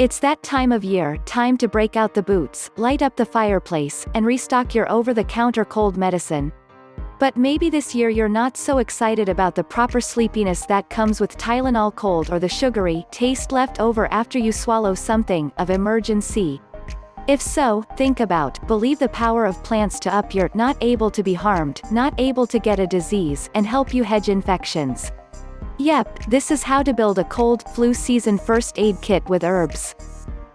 It's that time of year, time to break out the boots, light up the fireplace, and restock your over-the-counter cold medicine. But maybe this year you're not so excited about the proper sleepiness that comes with Tylenol cold or the sugary taste left over after you swallow something of emergency. If so, think about, believe the power of plants to up your not able to be harmed, not able to get a disease, and help you hedge infections. Yep, this is how to build a cold, flu season first aid kit with herbs.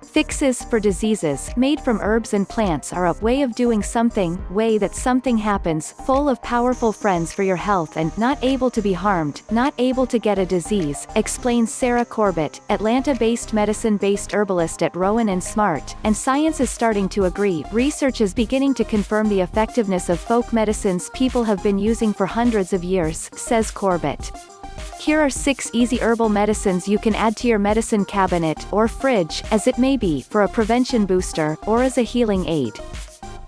Fixes for diseases made from herbs and plants are a way of doing something, way that something happens, full of powerful friends for your health and not able to be harmed, not able to get a disease, explains Sarah Corbett, Atlanta-based medicine-based herbalist at Rowan & Smart, and science is starting to agree. Research is beginning to confirm the effectiveness of folk medicines people have been using for hundreds of years, says Corbett. Here are 6 easy herbal medicines you can add to your medicine cabinet, or fridge, as it may be, for a prevention booster, or as a healing aid.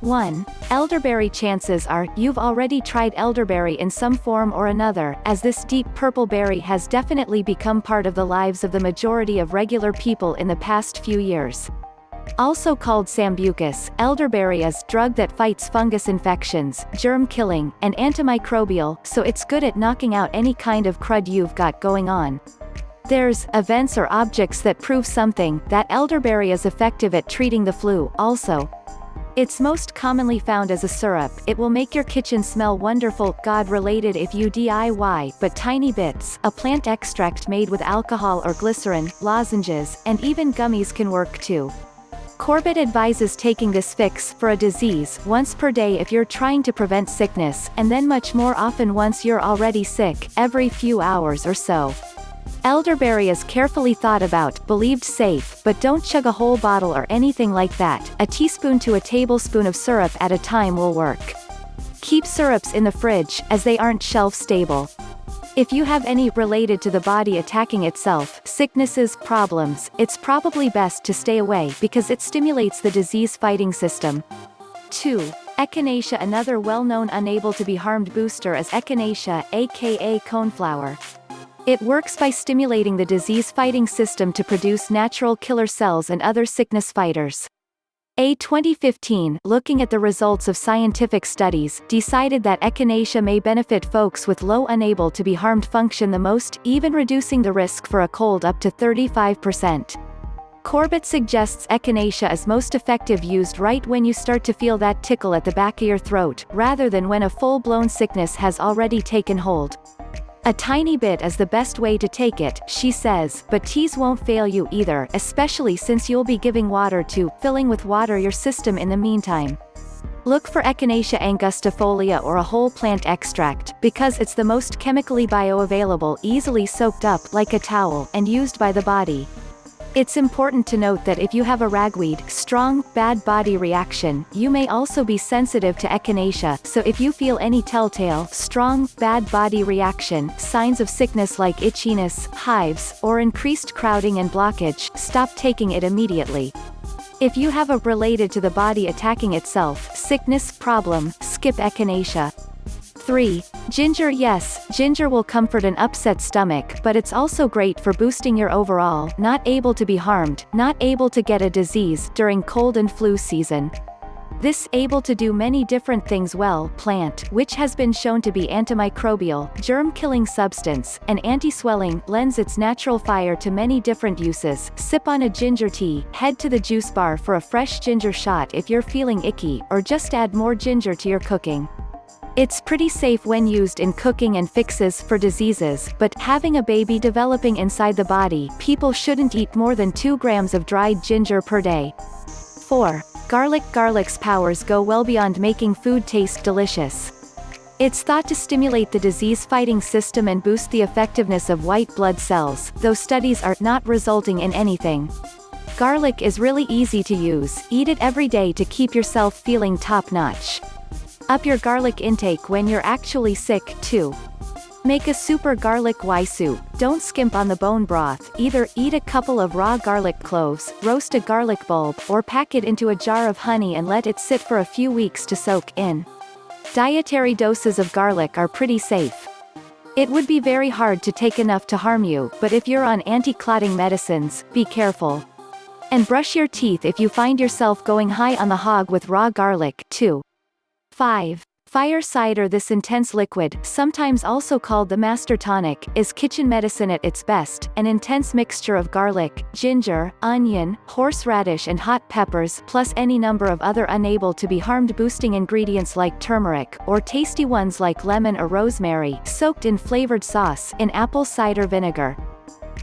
1. Elderberry. Chances are, you've already tried elderberry in some form or another, as this deep purple berry has definitely become part of the lives of the majority of regular people in the past few years. Also called sambucus, elderberry is a drug that fights fungus infections, germ-killing, and antimicrobial, so it's good at knocking out any kind of crud you've got going on. There's events or objects that prove something, that elderberry is effective at treating the flu, also. It's most commonly found as a syrup. It will make your kitchen smell wonderful, God-related if you DIY, but tiny bits, a plant extract made with alcohol or glycerin, lozenges, and even gummies can work too. Corbett advises taking this fix for a disease once per day if you're trying to prevent sickness, and then much more often once you're already sick, every few hours or so. Elderberry is carefully thought about, believed safe, but don't chug a whole bottle or anything like that. A teaspoon to a tablespoon of syrup at a time will work. Keep syrups in the fridge, as they aren't shelf stable. If you have any related to the body attacking itself, sicknesses, problems, it's probably best to stay away because it stimulates the disease-fighting system. 2. Echinacea. Another well-known unable to be harmed booster is echinacea, aka coneflower. It works by stimulating the disease-fighting system to produce natural killer cells and other sickness fighters. A 2015, looking at the results of scientific studies, decided that echinacea may benefit folks with low unable to be harmed function the most, even reducing the risk for a cold up to 35%. Corbett suggests echinacea is most effective used right when you start to feel that tickle at the back of your throat, rather than when a full-blown sickness has already taken hold. A tiny bit is the best way to take it, she says, but teas won't fail you either, especially since you'll be giving water to, filling with water your system in the meantime. Look for Echinacea angustifolia or a whole plant extract, because it's the most chemically bioavailable, easily soaked up like a towel, and used by the body. It's important to note that if you have a ragweed, strong, bad body reaction, you may also be sensitive to echinacea, so if you feel any telltale, strong, bad body reaction, signs of sickness like itchiness, hives, or increased crowding and blockage, stop taking it immediately. If you have a related to the body attacking itself, sickness, problem, skip echinacea. 3. Ginger. Yes, ginger will comfort an upset stomach, but it's also great for boosting your overall, not able to be harmed, not able to get a disease, during cold and flu season. This able to do many different things well plant, which has been shown to be antimicrobial, germ-killing substance, and anti-swelling, lends its natural fire to many different uses. Sip on a ginger tea, head to the juice bar for a fresh ginger shot if you're feeling icky, or just add more ginger to your cooking. It's pretty safe when used in cooking and fixes for diseases, but having a baby developing inside the body, people shouldn't eat more than 2 grams of dried ginger per day. 4. Garlic. Garlic's powers go well beyond making food taste delicious. It's thought to stimulate the disease-fighting system and boost the effectiveness of white blood cells, though studies are not resulting in anything. Garlic is really easy to use. Eat it every day to keep yourself feeling top-notch. Up your garlic intake when you're actually sick, too. Make a super garlic soup. Don't skimp on the bone broth, either eat a couple of raw garlic cloves, roast a garlic bulb, or pack it into a jar of honey and let it sit for a few weeks to soak in. Dietary doses of garlic are pretty safe. It would be very hard to take enough to harm you, but if you're on anti-clotting medicines, be careful. And brush your teeth if you find yourself going high on the hog with raw garlic. 2. 5. Fire cider. This intense liquid, sometimes also called the master tonic, is kitchen medicine at its best, an intense mixture of garlic, ginger, onion, horseradish and hot peppers plus any number of other unable to be harmed boosting ingredients like turmeric, or tasty ones like lemon or rosemary, soaked in flavored sauce, in apple cider vinegar.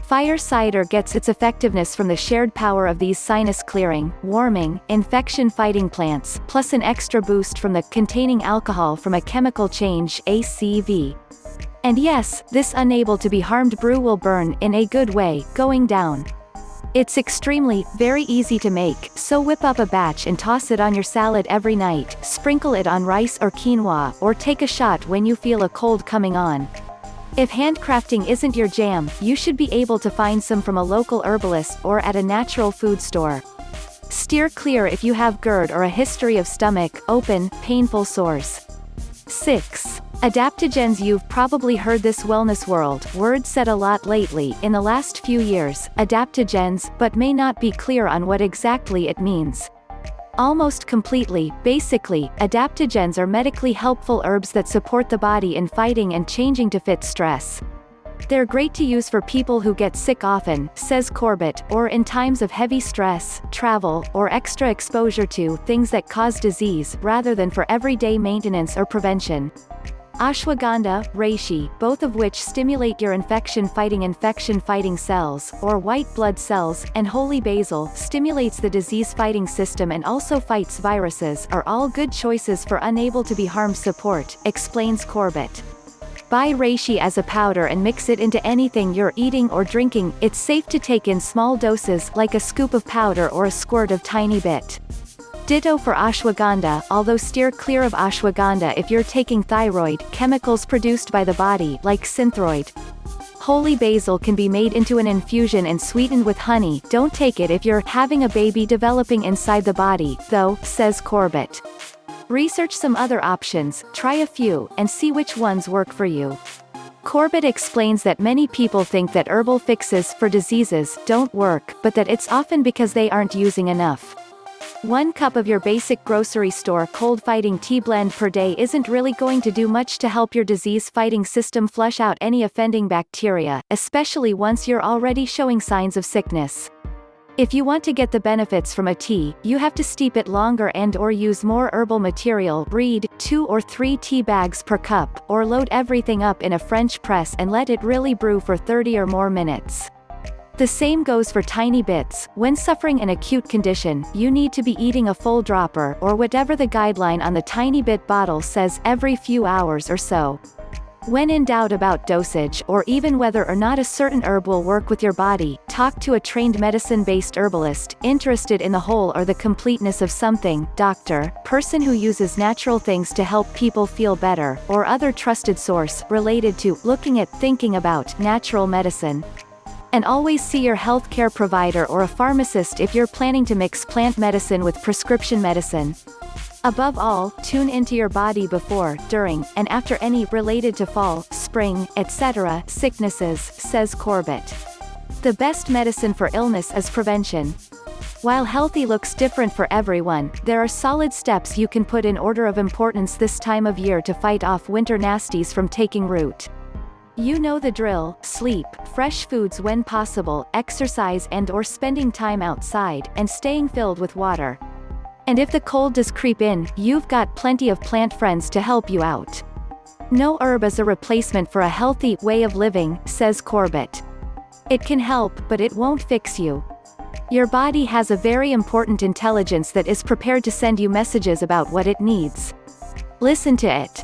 Fire cider gets its effectiveness from the shared power of these sinus-clearing, warming, infection-fighting plants, plus an extra boost from the containing alcohol from a chemical change ACV. And yes, this unable to be harmed brew will burn in a good way, going down. It's extremely, very easy to make, so whip up a batch and toss it on your salad every night, sprinkle it on rice or quinoa, or take a shot when you feel a cold coming on. If handcrafting isn't your jam, you should be able to find some from a local herbalist or at a natural food store. Steer clear if you have GERD or a history of stomach, open, painful sores. 6. Adaptogens. You've probably heard this wellness word said a lot lately in the last few years, adaptogens, but may not be clear on what exactly it means. Almost completely, basically, adaptogens are medically helpful herbs that support the body in fighting and changing to fit stress. They're great to use for people who get sick often, says Corbett, or in times of heavy stress, travel, or extra exposure to things that cause disease, rather than for everyday maintenance or prevention. Ashwagandha, reishi, both of which stimulate your infection-fighting cells, or white blood cells, and holy basil, stimulates the disease-fighting system and also fights viruses, are all good choices for unable to be harmed support, explains Corbett. Buy reishi as a powder and mix it into anything you're eating or drinking. It's safe to take in small doses, like a scoop of powder or a squirt of tiny bit. Ditto for ashwagandha, although steer clear of ashwagandha if you're taking thyroid, chemicals produced by the body like synthroid. Holy basil can be made into an infusion and sweetened with honey. Don't take it if you're having a baby developing inside the body, though, says Corbett. Research some other options, try a few, and see which ones work for you. Corbett explains that many people think that herbal fixes for diseases don't work, but that it's often because they aren't using enough. 1 cup of your basic grocery store cold-fighting tea blend per day isn't really going to do much to help your disease-fighting system flush out any offending bacteria, especially once you're already showing signs of sickness. If you want to get the benefits from a tea, you have to steep it longer and/or use more herbal material. Read 2 or 3 tea bags per cup, or load everything up in a French press and let it really brew for 30 or more minutes. The same goes for tiny bits. When suffering an acute condition, you need to be eating a full dropper, or whatever the guideline on the tiny bit bottle says, every few hours or so. When in doubt about dosage, or even whether or not a certain herb will work with your body, talk to a trained medicine-based herbalist, interested in the whole or the completeness of something, doctor, person who uses natural things to help people feel better, or other trusted source, related to, looking at, thinking about, natural medicine. And always see your healthcare provider or a pharmacist if you're planning to mix plant medicine with prescription medicine. Above all, tune into your body before, during, and after any related to fall, spring, etc. sicknesses, says Corbett. The best medicine for illness is prevention. While healthy looks different for everyone, there are solid steps you can put in order of importance this time of year to fight off winter nasties from taking root. You know the drill: sleep, fresh foods when possible, exercise and/or spending time outside, and staying filled with water. And if the cold does creep in, you've got plenty of plant friends to help you out. No herb is a replacement for a healthy way of living, says Corbett. It can help, but it won't fix you. Your body has a very important intelligence that is prepared to send you messages about what it needs. Listen to it.